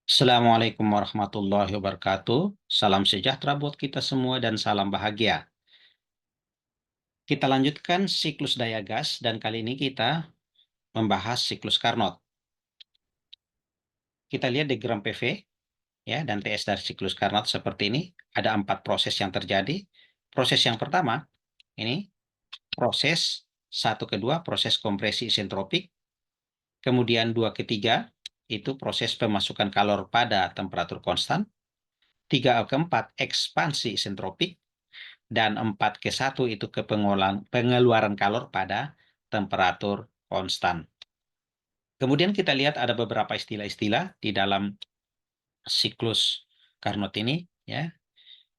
Assalamualaikum warahmatullahi wabarakatuh. Salam sejahtera buat kita semua dan salam bahagia. Kita lanjutkan siklus daya gas dan kali ini kita membahas siklus Carnot. Kita lihat diagram PV ya dan TS dari siklus Carnot seperti ini. Ada 4 proses yang terjadi. Proses yang pertama ini proses 1 ke 2 proses kompresi isentropik. Kemudian 2 ke 3 itu proses pemasukan kalor pada temperatur konstan. 3 ke 4 ekspansi isentropik. Dan 4 ke 1 itu ke pengeluaran kalor pada temperatur konstan. Kemudian kita lihat ada beberapa istilah-istilah di dalam siklus Carnot ini. Ya.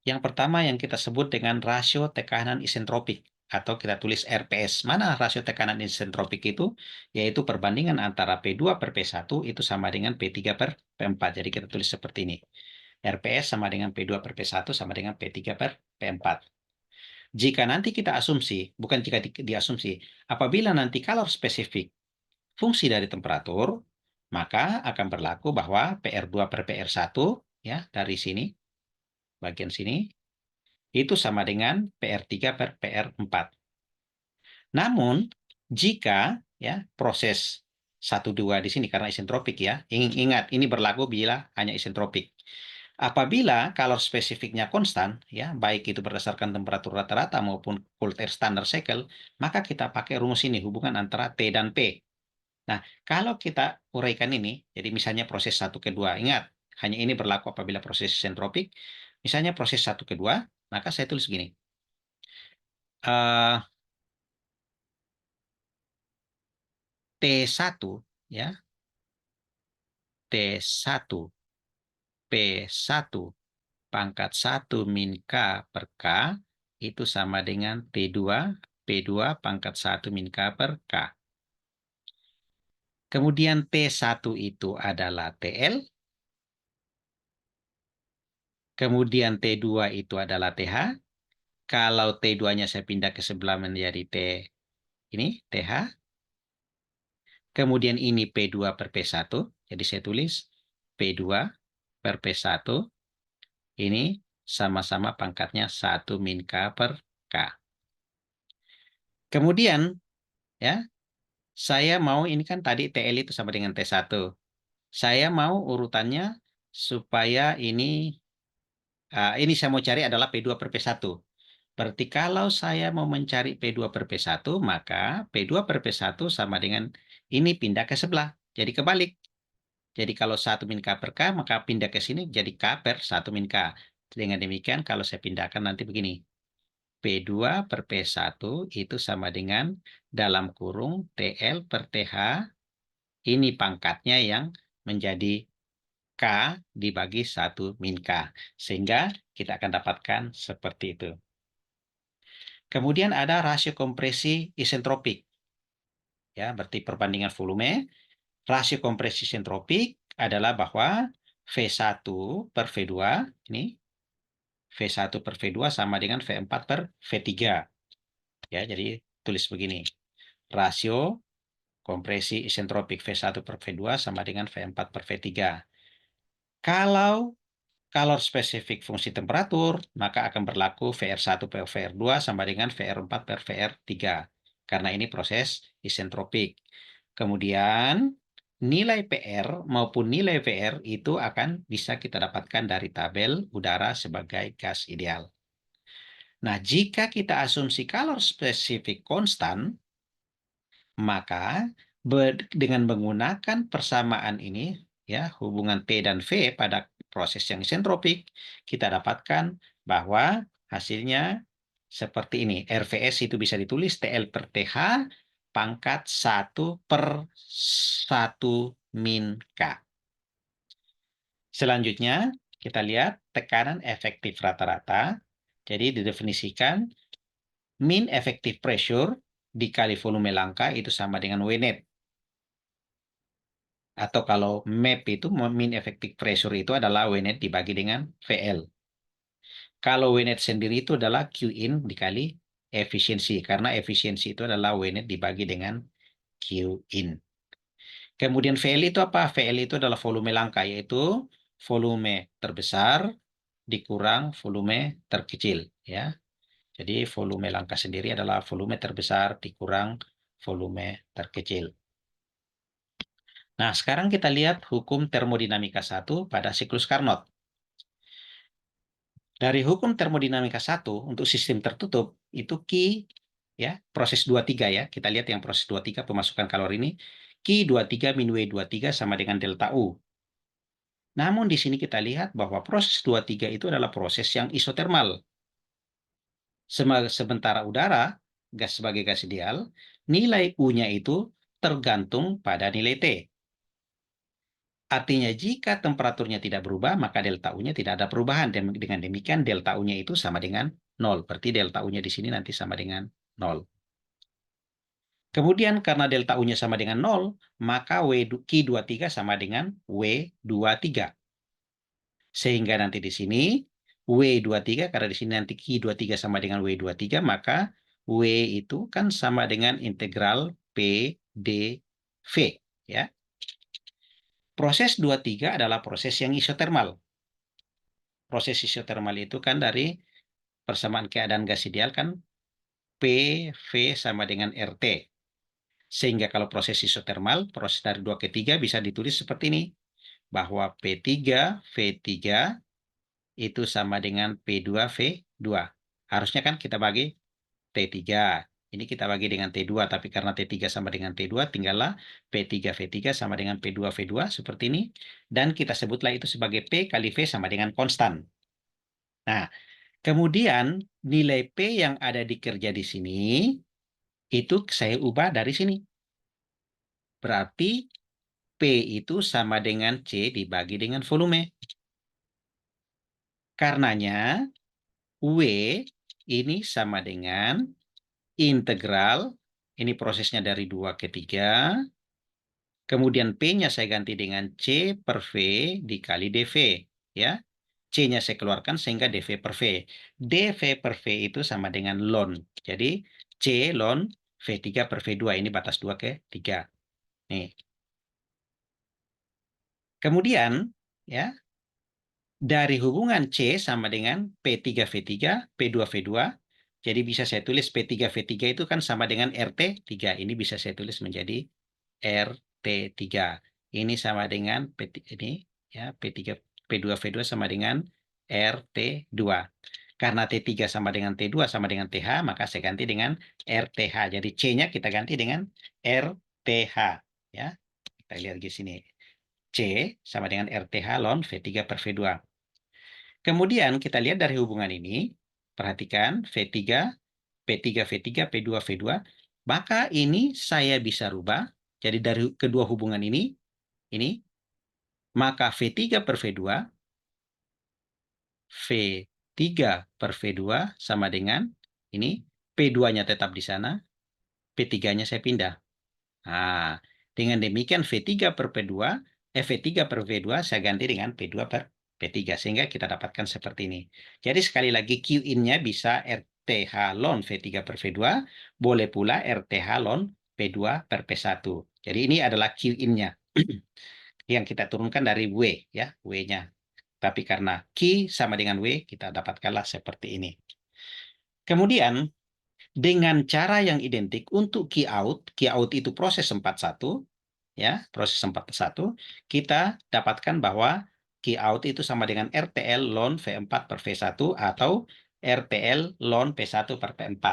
Yang pertama yang kita sebut dengan rasio tekanan isentropik atau kita tulis RPS. Mana rasio tekanan isentropik itu? Yaitu perbandingan antara P2 per P1 itu sama dengan P3 per P4. Jadi kita tulis seperti ini. RPS sama dengan P2 per P1 sama dengan P3 per P4. Jika nanti kita asumsi, bukan jika diasumsi, apabila nanti kalor spesifik fungsi dari temperatur, maka akan berlaku bahwa PR2 per PR1, ya, dari sini, bagian sini, itu sama dengan PR3 per PR4. Namun, jika ya proses 1-2 di sini karena isentropik ya, ingat ini berlaku bila hanya isentropik. Apabila kalor spesifiknya konstan, ya baik itu berdasarkan temperatur rata-rata maupun cold air standard cycle, maka kita pakai rumus ini hubungan antara T dan P. Nah, kalau kita uraikan ini, jadi misalnya proses 1 ke 2, ingat hanya ini berlaku apabila proses isentropik. Misalnya proses 1 ke 2, maka saya tulis gini. T1 ya, T1 P1 pangkat 1 min K per K itu sama dengan T2 P2 pangkat 1 min K per K. Kemudian T1 itu adalah TL. Kemudian T2 itu adalah TH. Kalau T2-nya saya pindah ke sebelah menjadi T ini TH. Kemudian ini P2 per P1. Jadi saya tulis P2 per P1. Ini sama-sama pangkatnya 1 min K per K. Kemudian ya, saya mau ini kan tadi TL itu sama dengan T1. Saya mau urutannya supaya ini saya mau cari adalah P2 per P1. Berarti kalau saya mau mencari P2 per P1, maka P2 per P1 sama dengan ini pindah ke sebelah. Jadi kebalik. Jadi kalau 1 min K per K, maka pindah ke sini jadi K per 1 min K. Dengan demikian kalau saya pindahkan nanti begini. P2 per P1 itu sama dengan dalam kurung TL per TH. Ini pangkatnya yang menjadi K dibagi 1 min K. Sehingga kita akan dapatkan seperti itu. Kemudian ada rasio kompresi isentropik. Ya, berarti perbandingan volume. Rasio kompresi isentropik adalah bahwa V1 per V2, ini V1 per V2 sama dengan V4 per V3. Ya, jadi tulis begini. Rasio kompresi isentropik V1 per V2 sama dengan V4 per V3. Kalau kalor spesifik fungsi temperatur, maka akan berlaku VR1 per VR2 sama dengan VR4 per VR3. Karena ini proses isentropik. Kemudian, nilai PR maupun nilai VR itu akan bisa kita dapatkan dari tabel udara sebagai gas ideal. Nah, jika kita asumsi kalor spesifik konstan, maka dengan menggunakan persamaan ini, ya hubungan T dan V pada proses yang isentropik, kita dapatkan bahwa hasilnya seperti ini. RVS itu bisa ditulis TL per TH pangkat 1 per 1 min K. Selanjutnya, kita lihat tekanan efektif rata-rata. Jadi didefinisikan min effective pressure dikali volume langka itu sama dengan W net. Atau kalau MAP itu min effective pressure itu adalah W net dibagi dengan VL. Kalau W net sendiri itu adalah Q in dikali efisiensi. Karena efisiensi itu adalah W net dibagi dengan Q in. Kemudian VL itu apa? VL itu adalah volume langka, yaitu volume terbesar dikurang volume terkecil, ya. Jadi volume langkah sendiri adalah volume terbesar dikurang volume terkecil. Nah, sekarang kita lihat hukum termodinamika 1 pada siklus Carnot. Dari hukum termodinamika 1 untuk sistem tertutup, itu Q, ya, proses 23 ya. Kita lihat yang proses 23 pemasukan kalori ini. Q23 min W23 sama dengan delta U. Namun di sini kita lihat bahwa proses 23 itu adalah proses yang isotermal. Sementara udara, gas sebagai gas ideal, nilai U-nya itu tergantung pada nilai T. Artinya jika temperaturnya tidak berubah, maka delta U-nya tidak ada perubahan. Dan dengan demikian delta U-nya itu sama dengan 0. Berarti delta U-nya di sini nanti sama dengan 0. Kemudian karena delta U-nya sama dengan 0, maka Q23 sama dengan W23. Sehingga nanti di sini W23, karena di sini nanti Q23 sama dengan W23, maka W itu kan sama dengan integral P dV. Ya. Proses 23 adalah proses yang isotermal. Proses isotermal itu kan dari persamaan keadaan gas ideal kan PV sama dengan RT. Sehingga kalau proses isotermal, proses dari 2 ke 3 bisa ditulis seperti ini. Bahwa P3V3 itu sama dengan P2V2. Harusnya kan kita bagi T3. Ini kita bagi dengan T2, tapi karena T3 sama dengan T2, tinggallah P3V3 sama dengan P2V2 seperti ini. Dan kita sebutlah itu sebagai P kali V sama dengan konstan. Nah, kemudian nilai P yang ada di kerja di sini, itu saya ubah dari sini. Berarti P itu sama dengan C dibagi dengan volume. Karenanya, W ini sama dengan integral, ini prosesnya dari 2 ke 3, kemudian P-nya saya ganti dengan C per V dikali dV. Ya. C-nya saya keluarkan sehingga dV per V. dV per V itu sama dengan ln. Jadi, C ln V3 per V2. Ini batas 2 ke 3. Nih. Kemudian, ya, dari hubungan C sama dengan P3V3, P2V2, jadi bisa saya tulis P3V3 itu kan sama dengan RT3. Ini bisa saya tulis menjadi RT3. Ini sama dengan ini ya P3 P2V2 sama dengan RT2. Karena T3 sama dengan T2 sama dengan TH, maka saya ganti dengan RTH. Jadi C-nya kita ganti dengan RTH, ya. Kita lihat di sini. C sama dengan RTH ln V3 per V2. Kemudian kita lihat dari hubungan ini, perhatikan V3, P3, V3, P2, V2, maka ini saya bisa rubah. Jadi dari kedua hubungan ini, maka V3 per V2, V3 per V2 sama dengan ini, P2-nya tetap di sana, P3-nya saya pindah. Nah, dengan demikian V3 per P2, V3 per V2 saya ganti dengan P2 per P3. Sehingga kita dapatkan seperti ini. Jadi sekali lagi Qin-nya bisa RTH ln V3 per V2, boleh pula RTH ln P2 per P1. Jadi ini adalah Qin-nya yang kita turunkan dari W, ya, W-nya. Tapi karena Q sama dengan W, kita dapatkanlah seperti ini. Kemudian, dengan cara yang identik untuk Q out itu proses 41, ya, proses 41, kita dapatkan bahwa Q out itu sama dengan RTL ln V4 per V1 atau RTL ln P1 per P4.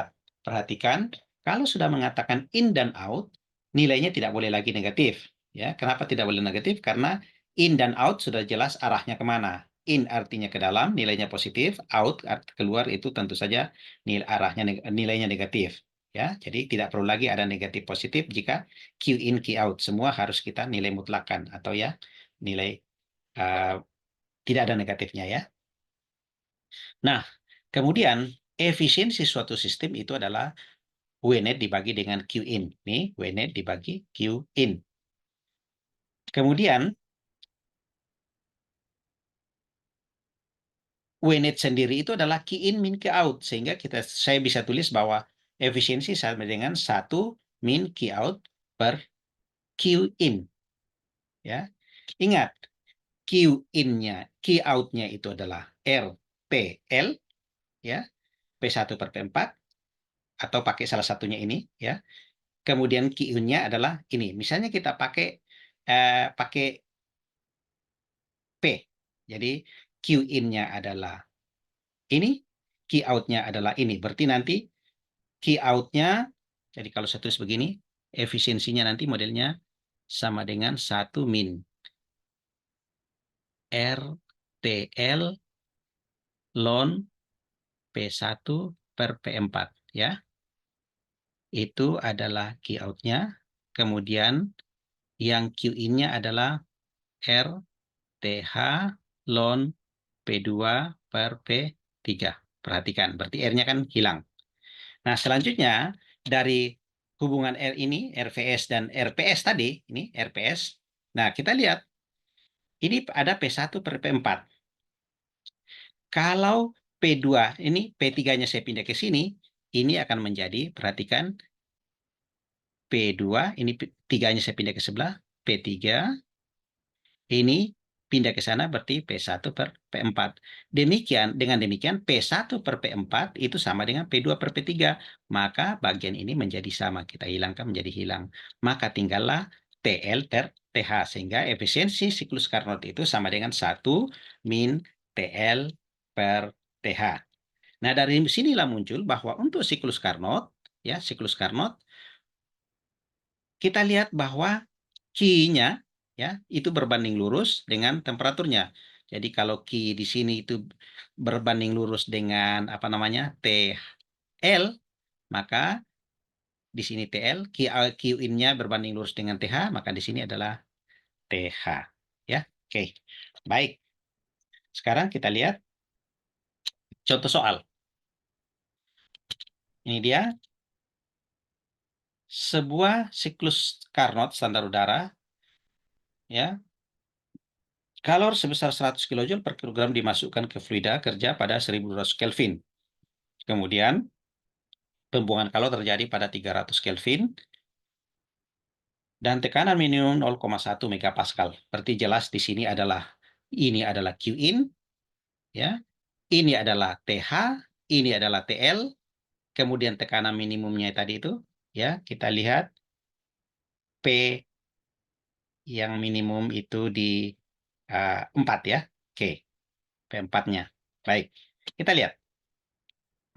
Perhatikan, kalau sudah mengatakan in dan out, nilainya tidak boleh lagi negatif. Ya, kenapa tidak boleh negatif? Karena in dan out sudah jelas arahnya kemana. In artinya ke dalam, nilainya positif. Out keluar itu tentu saja nilainya negatif. Ya, jadi tidak perlu lagi ada negatif positif jika Q in Q out semua harus kita nilai mutlakan atau ya nilai uh, tidak ada negatifnya ya. Nah, kemudian efisiensi suatu sistem itu adalah W net dibagi dengan Q in. Nih, W net dibagi Q in. Kemudian W net sendiri itu adalah Q in min Q out sehingga saya bisa tulis bahwa efisiensi sama dengan 1 min Q out per Q in. Ya. Ingat, Q in-nya, Q out-nya itu adalah RTL, ya, P1 per P4, atau pakai salah satunya ini, ya. Kemudian Q in-nya adalah ini. Misalnya kita pakai P. Jadi Q in-nya adalah ini, Q out-nya adalah ini. Berarti nanti Q out-nya, jadi kalau saya tulis begini, efisiensinya nanti modelnya sama dengan 1 min RTL ln P1 per P4, ya. Itu adalah Q out-nya. Kemudian yang Q in-nya adalah RTH ln P2 per P3. Perhatikan, berarti R-nya kan hilang. Nah, selanjutnya dari hubungan R ini, RVS dan RPS tadi, ini RPS. Nah, kita lihat, ini ada P1 per P4. Kalau P2, ini P3-nya saya pindah ke sini, ini akan menjadi, perhatikan, P2, ini 3-nya saya pindah ke sebelah, P3, ini pindah ke sana berarti P1 per P4. Dengan demikian P1 per P4 itu sama dengan P2 per P3. Maka bagian ini menjadi sama. Kita hilangkan menjadi hilang. Maka tinggallah TL per TH. Sehingga efisiensi siklus Carnot itu sama dengan 1 min TL per TH. Nah, dari sinilah muncul bahwa untuk siklus Carnot, ya, siklus Carnot, kita lihat bahwa Q-nya, ya, itu berbanding lurus dengan temperaturnya. Jadi kalau Q di sini itu berbanding lurus dengan apa namanya TL, maka di sini TL, Q in-nya berbanding lurus dengan TH, maka di sini adalah TH. Ya, oke. Baik. Sekarang kita lihat contoh soal. Ini dia sebuah siklus Carnot standar udara, ya. Kalor sebesar 100 kJ per kilogram dimasukkan ke fluida kerja pada 1200 Kelvin. Kemudian pembuangan kalor terjadi pada 300 Kelvin dan tekanan minimum 0,1 megapascal. Berarti jelas di sini adalah ini adalah Q in, ya. Ini adalah TH, ini adalah TL, kemudian tekanan minimumnya tadi itu, ya, kita lihat P yang minimum itu di 4, ya. Oke, P4-nya. Baik, kita lihat.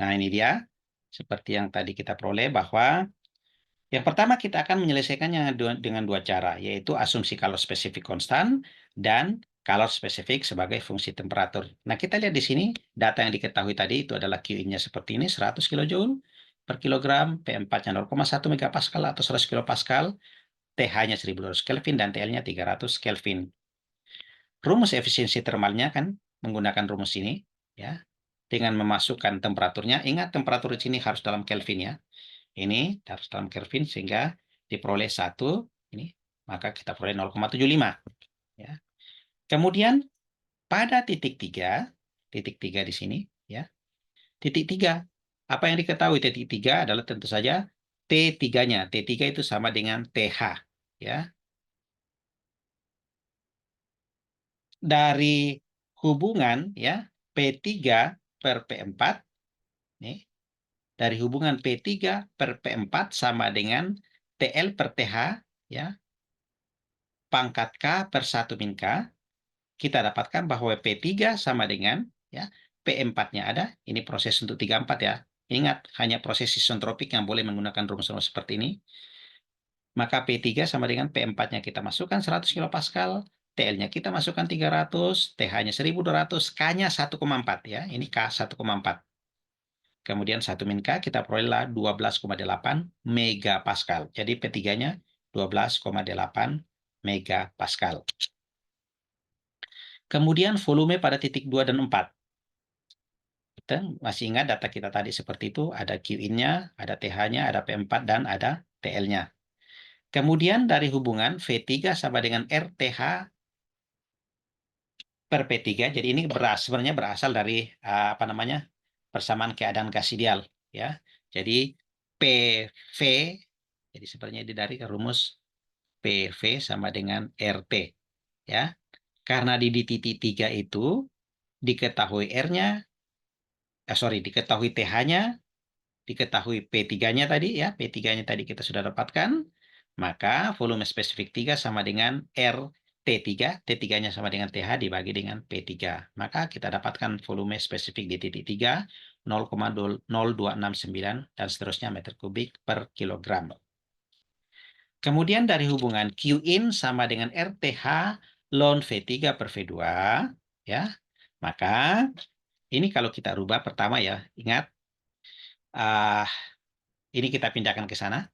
Nah, ini dia. Seperti yang tadi kita peroleh bahwa yang pertama kita akan menyelesaikannya dengan dua cara, yaitu asumsi kalor spesifik konstan dan kalor spesifik sebagai fungsi temperatur. Nah, kita lihat di sini, data yang diketahui tadi itu adalah Q-nya seperti ini, 100 kJ per kilogram, P4-nya 0,1 megapascal atau 100 kilopascal, TH-nya 1200 Kelvin, dan TL-nya 300 Kelvin. Rumus efisiensi termalnya kan menggunakan rumus ini, ya, dengan memasukkan temperaturnya. Ingat temperatur di sini harus dalam Kelvin, ya. Ini harus dalam Kelvin sehingga diperoleh 1, ini, maka kita peroleh 0,75. Ya. Kemudian pada titik 3 di sini, ya. Titik 3, apa yang diketahui titik 3 adalah tentu saja T3-nya. T3 itu sama dengan TH, ya. Dari hubungan, ya, P3 per P4, nih, dari hubungan P3 per P4 sama dengan TL per TH, ya, pangkat K per 1 min K, kita dapatkan bahwa P3 sama dengan, ya, P4-nya ada, ini proses untuk 34, ya. Ingat, hanya proses isentropik yang boleh menggunakan rumus-rumus seperti ini. Maka P3 sama dengan P4-nya kita masukkan 100 kilopascal, TL-nya kita masukkan 300, TH-nya 1200, K-nya 1,4, ya. Ini K 1,4. Kemudian 1 min K kita perolehlah 12,8 megapascal. Jadi P3-nya 12,8 megapascal. Kemudian volume pada titik 2 dan 4. Kita masih ingat data kita tadi seperti itu, ada Q in-nya, ada TH-nya, ada P4, dan ada TL-nya. Kemudian dari hubungan V3 sama dengan RTH per P3, jadi ini sebenarnya berasal dari apa namanya, persamaan keadaan gas ideal, ya. Jadi PV, jadi sebenarnya ini dari rumus PV sama dengan RT, ya. Karena di titik 3 itu diketahui R-nya, diketahui TH-nya, diketahui P3-nya tadi ya, P3-nya tadi kita sudah dapatkan, maka volume spesifik 3 sama dengan R T3, T3-nya sama dengan TH dibagi dengan P3. Maka kita dapatkan volume spesifik di titik 3, 0,0269 dan seterusnya meter kubik per kilogram. Kemudian dari hubungan Q in sama dengan RTH ln V3 per V2, ya, maka ini kalau kita rubah pertama ya, ingat, ah, ini kita pindahkan ke sana.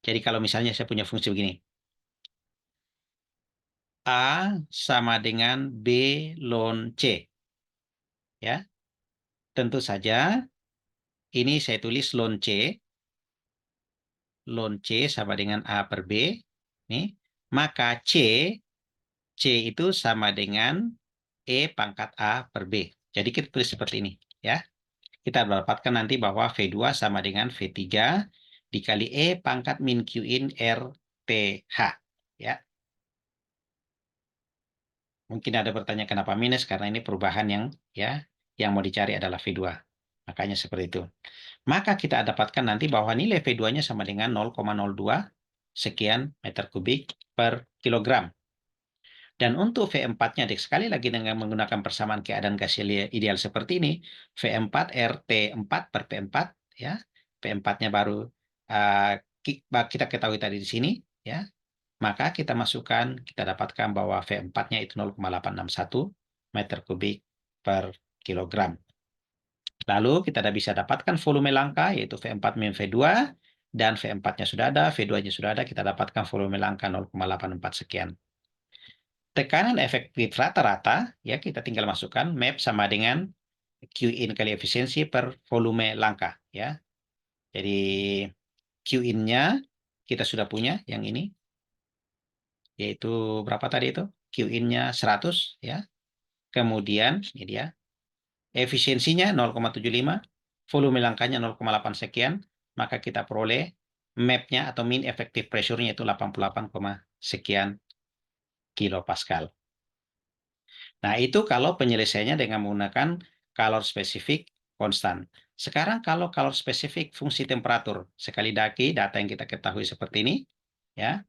Jadi kalau misalnya saya punya fungsi begini, A sama dengan B ln C. Ya, tentu saja ini saya tulis ln C sama dengan A per B. Nih, maka C itu sama dengan E pangkat A per B. Jadi kita tulis seperti ini. Ya, kita dapatkan nanti bahwa V2 sama dengan V3 dikali E pangkat min Q in RTH. Ya, mungkin ada bertanya kenapa minus, karena ini perubahan yang mau dicari adalah V2. Makanya seperti itu. Maka kita dapatkan nanti bahwa nilai V2-nya sama dengan 0,02 sekian meter kubik per kilogram. Dan untuk V4-nya, sekali lagi dengan menggunakan persamaan keadaan gas ideal seperti ini, V4 RT4 per P4, ya, P4-nya baru kita ketahui tadi di sini, ya, maka kita masukkan, kita dapatkan bahwa V4-nya itu 0,861 meter kubik per kilogram. Lalu kita bisa dapatkan volume langka, yaitu V4 min V2, dan V4-nya sudah ada, V2-nya sudah ada, kita dapatkan volume langka 0,84 sekian. Tekanan efektif rata-rata, ya kita tinggal masukkan, map sama dengan Q in kali efisiensi per volume langka. Ya. Jadi Q in-nya kita sudah punya yang ini, yaitu berapa tadi itu? Q in-nya 100, ya. Kemudian ini dia, efisiensinya 0,75, volume langkanya 0,8 sekian, maka kita peroleh map-nya atau mean effective pressure-nya itu 88, sekian kilopascal. Nah, itu kalau penyelesaiannya dengan menggunakan kalor spesifik konstan. Sekarang kalau kalor spesifik fungsi temperatur, sekali lagi data yang kita ketahui seperti ini, ya.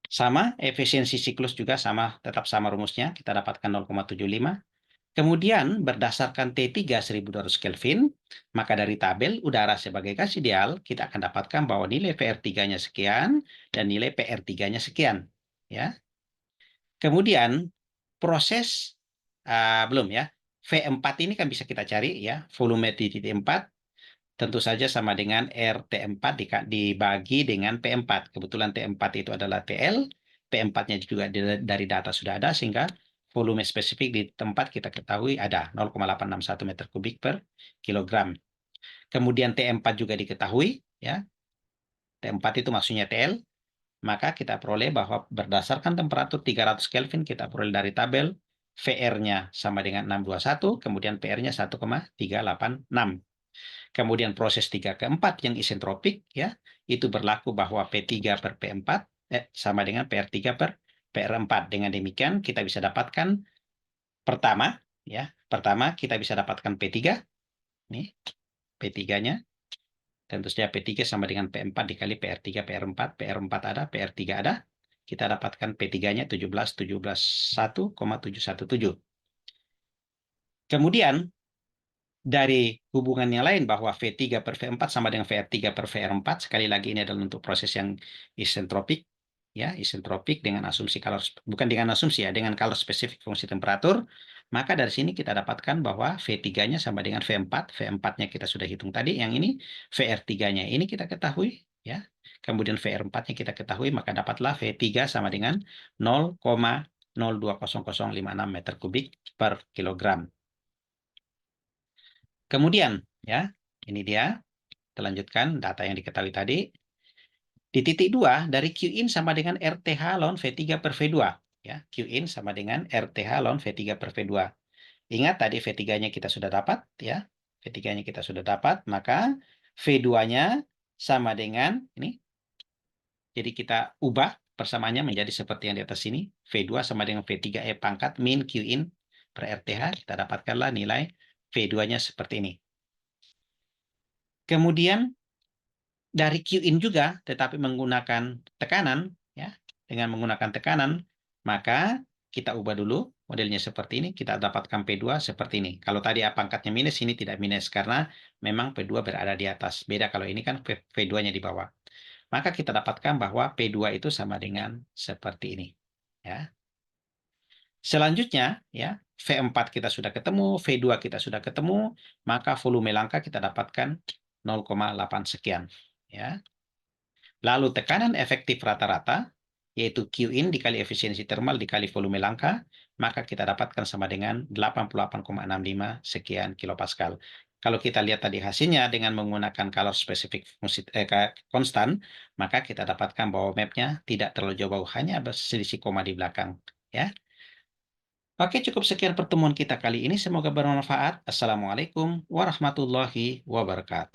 Sama, efisiensi siklus juga sama, tetap sama rumusnya, kita dapatkan 0,75. Kemudian berdasarkan T3 1200 Kelvin, maka dari tabel udara sebagai gas ideal, kita akan dapatkan bahwa nilai PR3-nya sekian dan nilai PR3-nya sekian. Ya. Kemudian proses belum ya. V4 ini kan bisa kita cari ya, volume di titik 4 tentu saja sama dengan RT4 dibagi dengan P4. Kebetulan T4 itu adalah TL, P4-nya juga dari data sudah ada, sehingga volume spesifik di tempat kita ketahui ada 0,861 meter kubik per kilogram. Kemudian T4 juga diketahui, ya. T4 itu maksudnya TL, maka kita peroleh bahwa berdasarkan temperatur 300 Kelvin, kita peroleh dari tabel VR-nya sama dengan 621, kemudian PR-nya 1,386. Kemudian proses 3 ke 4 yang isentropik, ya, itu berlaku bahwa P3 per P4 sama dengan PR3 per PR4. Dengan demikian kita bisa dapatkan pertama kita bisa dapatkan P3, nih P3-nya. Tentu saja P3 sama dengan P4 dikali PR3, PR4 ada, PR3 ada. Kita dapatkan P3-nya 17,717. Kemudian dari hubungan yang lain bahwa V3 per V4 sama dengan VR3 per VR4, sekali lagi ini adalah untuk proses yang isentropik, ya, isentropik dengan asumsi kalor, bukan dengan asumsi ya, dengan kalor spesifik fungsi temperatur, maka dari sini kita dapatkan bahwa V3-nya sama dengan V4, V4-nya kita sudah hitung tadi, yang ini VR3-nya ini kita ketahui, ya, kemudian VR4-nya kita ketahui, maka dapatlah V3 sama dengan 0,020056 meter kubik per kilogram. Kemudian, ya, ini dia, kita lanjutkan data yang diketahui tadi. Di titik 2, dari Q in sama dengan RTH ln V3 per V2. Ya, Q in sama dengan RTH ln V3 per V2. Ingat tadi V3-nya kita sudah dapat, ya. V3-nya kita sudah dapat, maka V2-nya sama dengan, ini, jadi kita ubah Persamaannya menjadi seperti yang di atas sini. V2 sama dengan V3E pangkat min Q in per RTH. Kita dapatkanlah nilai V2-nya seperti ini. Kemudian dari Q in juga, tetapi menggunakan tekanan, ya, dengan menggunakan tekanan, maka kita ubah dulu modelnya seperti ini, kita dapatkan P2 seperti ini. Kalau tadi pangkatnya minus, ini tidak minus, karena memang P2 berada di atas. Beda kalau ini kan V2-nya di bawah. Maka kita dapatkan bahwa P2 itu sama dengan seperti ini. Ya. Selanjutnya, ya, V4 kita sudah ketemu, V2 kita sudah ketemu, maka volume langka kita dapatkan 0,8 sekian. Ya. Lalu tekanan efektif rata-rata, yaitu Q in dikali efisiensi termal dikali volume langka, maka kita dapatkan sama dengan 88,65 sekian kilopascal. Kalau kita lihat tadi hasilnya dengan menggunakan color specific konstan, maka kita dapatkan bahwa mapnya tidak terlalu jauh, hanya selisih koma di belakang. Ya. Oke, cukup sekian pertemuan kita kali ini. Semoga bermanfaat. Assalamualaikum warahmatullahi wabarakatuh.